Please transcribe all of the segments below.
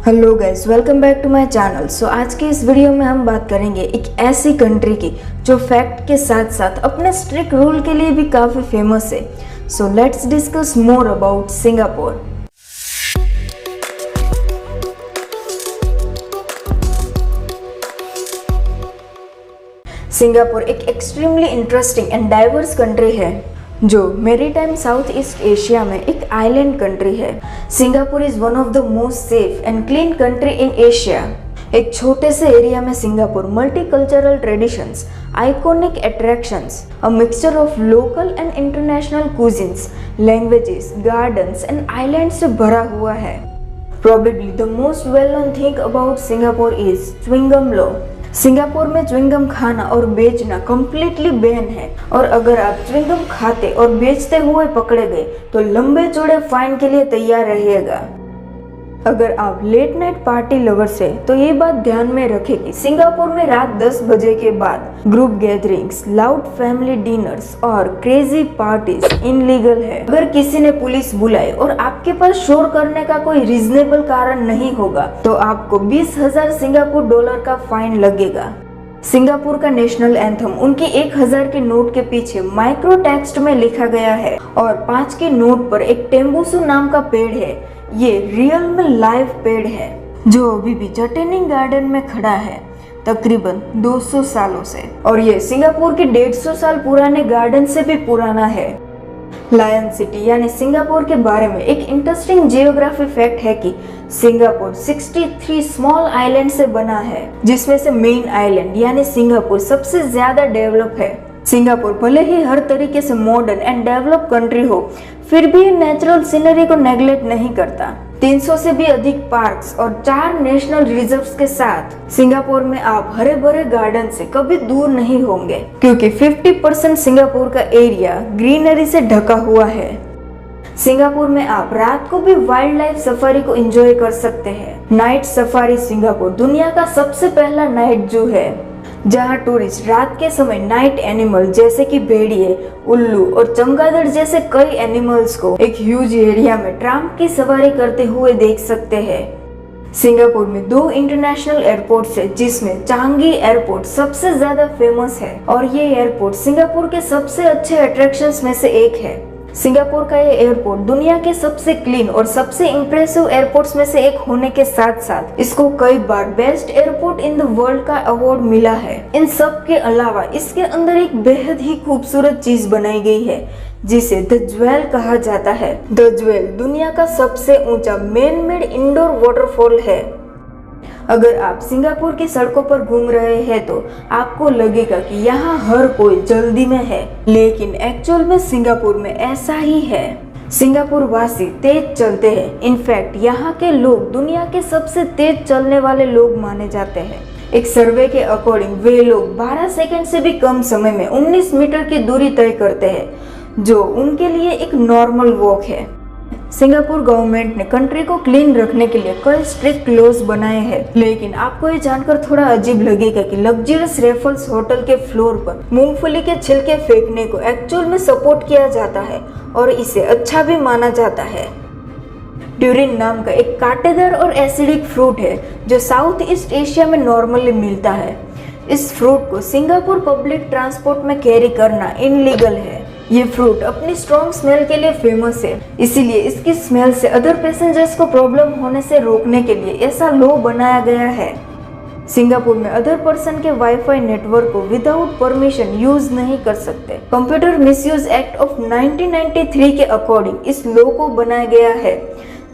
Hello guys, welcome back to my channel. आज के इस वीडियो में हम बात करेंगे एक ऐसी कंट्री की जो फैक्ट के साथ साथ अपने स्ट्रिक्ट रूल के लिए भी काफ़ी फेमस है। So let's discuss more about Singapore. Singapore एक extremely interesting and diverse country है जो मैरीटाइम साउथ ईस्ट एशिया में एक आइलैंड कंट्री है। Singapore is one of the most safe and clean country in Asia. एक छोटे से एरिया में Singapore multicultural traditions, iconic attractions, a mixture of local and international cuisines, languages, gardens and island से भरा हुआ है। Probably the most well-known thing about Singapore is chewing gum law. Singapore में chewing gum खाना और बेचना कम्प्लीटली बैन है और अगर आप च्युइंगम खाते और बेचते हुए पकड़े गए तो लंबे चौड़े फाइन के लिए तैयार रहिएगा। अगर आप लेट नाइट पार्टी लवर्स है तो ये बात ध्यान में रखें कि सिंगापुर में रात 10 बजे के बाद group gatherings, loud family dinners और क्रेजी पार्टीज इनलीगल है। अगर किसी ने पुलिस बुलाई और आपके पास शोर करने का कोई रीजनेबल कारण नहीं होगा तो आपको 20,000 सिंगापुर डॉलर का फाइन लगेगा। सिंगापुर का नेशनल एंथम उनकी 1,000 के नोट के पीछे माइक्रो टेक्स्ट में लिखा गया है और 5 के नोट पर एक टेम्बूसू नाम का पेड़ है। ये रियल में लाइव पेड़ है जो अभी भी जटेनिंग गार्डन में खड़ा है तकरीबन 200 सालों से, और ये सिंगापुर के 150 साल पुराने गार्डन से भी पुराना है। लायन सिटी यानी सिंगापुर के बारे में एक इंटरेस्टिंग जियोग्राफी फैक्ट है कि सिंगापुर 63 स्मॉल आइलैंड से बना है, जिसमें से मेन आइलैंड यानी सिंगापुर सबसे ज्यादा डेवलप है। सिंगापुर भले ही हर तरीके से मॉडर्न एंड डेवलप कंट्री हो, फिर भी नेचुरल सीनरी को नेग्लेक्ट नहीं करता। 300 से भी अधिक पार्क्स और 4 नेशनल रिजर्व्स के साथ सिंगापुर में आप हरे भरे गार्डन से कभी दूर नहीं होंगे, क्योंकि 50% सिंगापुर का एरिया ग्रीनरी से ढका हुआ है। सिंगापुर में आप रात को भी वाइल्ड लाइफ सफारी को एंजॉय कर सकते हैं। नाइट सफारी सिंगापुर दुनिया का सबसे पहला नाइट जू है, जहां टूरिस्ट रात के समय नाइट एनिमल जैसे कि भेड़िए, उल्लू और चमगादड़ जैसे कई एनिमल्स को एक ह्यूज एरिया में ट्राम की सवारी करते हुए देख सकते हैं। सिंगापुर में 2 इंटरनेशनल एयरपोर्ट्स है, जिसमें चांगी एयरपोर्ट सबसे ज्यादा फेमस है और ये एयरपोर्ट सिंगापुर के सबसे अच्छे अट्रैक्शंस में से एक है। सिंगापुर का ये एयरपोर्ट दुनिया के सबसे क्लीन और सबसे इम्प्रेसिव एयरपोर्ट्स में से एक होने के साथ साथ इसको कई बार best airport in the world का अवार्ड मिला है। इन सब के अलावा इसके अंदर एक बेहद ही खूबसूरत चीज बनाई गई है जिसे द ज्वेल कहा जाता है। द ज्वेल दुनिया का सबसे ऊंचा मैन मेड इंडोर वाटरफॉल है। अगर आप सिंगापुर की सड़कों पर घूम रहे हैं तो आपको लगेगा कि यहाँ हर कोई जल्दी में है, लेकिन एक्चुअल में सिंगापुर में ऐसा ही है। सिंगापुर वासी तेज चलते हैं। इनफैक्ट यहाँ के लोग दुनिया के सबसे तेज चलने वाले लोग माने जाते हैं। एक सर्वे के अकॉर्डिंग वे लोग 12 सेकंड से भी कम समय में 19 मीटर की दूरी तय करते हैं, जो उनके लिए एक नॉर्मल वॉक है। सिंगापुर गवर्नमेंट ने कंट्री को क्लीन रखने के लिए कई स्ट्रिक्ट लॉज बनाए हैं, लेकिन आपको ये जानकर थोड़ा अजीब लगेगा कि लग्जरियस रेफल्स होटल के फ्लोर पर मूंगफली के छिलके फेंकने को एक्चुअल में सपोर्ट किया जाता है और इसे अच्छा भी माना जाता है। ड्यूरिन नाम का एक कांटेदार और एसिडिक फ्रूट है जो साउथ ईस्ट एशिया में नॉर्मली मिलता है। इस फ्रूट को सिंगापुर पब्लिक ट्रांसपोर्ट में कैरी करना इनलीगल है। ये फ्रूट अपनी स्ट्रॉन्ग स्मेल के लिए फेमस है, इसीलिए इसकी स्मेल से अदर पैसेंजर्स को प्रॉब्लम होने से रोकने के लिए ऐसा लॉ बनाया गया है। सिंगापुर में अदर पर्सन के वाईफाई नेटवर्क को विदाउट परमिशन यूज नहीं कर सकते। कंप्यूटर मिसयूज एक्ट ऑफ 1993 के अकॉर्डिंग इस लॉ को बनाया गया है,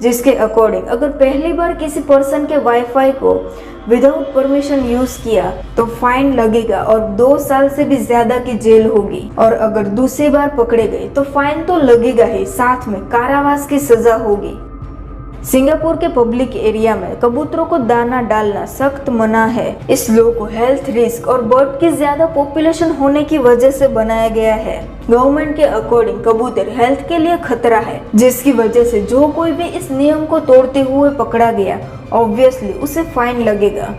जिसके अकॉर्डिंग अगर पहली बार किसी पर्सन के वाईफाई को विदाउट परमिशन यूज किया तो फाइन लगेगा और 2 साल से भी ज्यादा की जेल होगी, और अगर दूसरी बार पकड़े गए तो फाइन तो लगेगा ही, साथ में कारावास की सजा होगी। सिंगापुर के पब्लिक एरिया में कबूतरों को दाना डालना सख्त मना है। इस लॉ को हेल्थ रिस्क और बर्ड की ज्यादा पॉपुलेशन होने की वजह से बनाया गया है। गवर्नमेंट के अकॉर्डिंग कबूतर हेल्थ के लिए खतरा है, जिसकी वजह से जो कोई भी इस नियम को तोड़ते हुए पकड़ा गया ऑब्वियसली उसे फाइन लगेगा।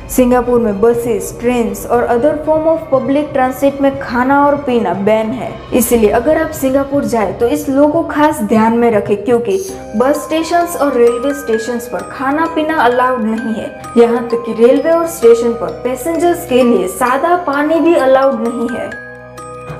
सिंगापुर में बसेस, ट्रेन्स और other form of public transit में खाना और पीना बैन है। इसलिए अगर आप सिंगापुर जाए तो इस लो को खास ध्यान में रखें, क्योंकि बस स्टेशंस और रेलवे स्टेशंस पर खाना पीना अलाउड नहीं है। यहाँ तक कि रेलवे और स्टेशन पर पैसेंजर्स के लिए सादा पानी भी अलाउड नहीं है।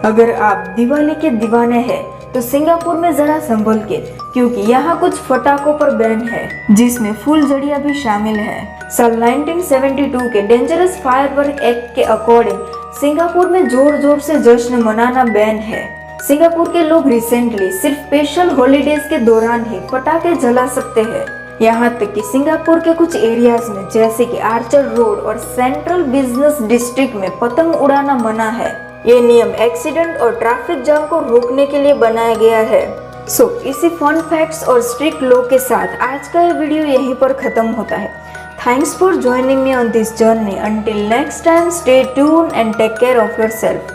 अगर आप दिवाली के दीवाने हैं तो सिंगापुर में जरा संभल के, क्योंकि यहाँ कुछ पटाखों पर बैन है, जिसमें फुलझड़ियाँ भी शामिल है। साल 1972 के डेंजरस फायरवर्क एक्ट के अकॉर्डिंग सिंगापुर में जोर जोर से जश्न मनाना बैन है। सिंगापुर के लोग रिसेंटली सिर्फ स्पेशल हॉलीडेज के दौरान ही पटाखे जला सकते हैं। यहाँ तक कि सिंगापुर के कुछ एरियाज में जैसे कि आर्चर रोड और सेंट्रल बिजनेस डिस्ट्रिक्ट में पतंग उड़ाना मना है। ये नियम एक्सीडेंट और ट्रैफिक जाम को रोकने के लिए बनाया गया है। इसी फन फैक्ट्स और स्ट्रिक्ट लॉ के साथ आज का ये वीडियो यहीं पर खत्म होता है। Thanks for joining me on this journey. Until next time, stay tune and take care of yourself.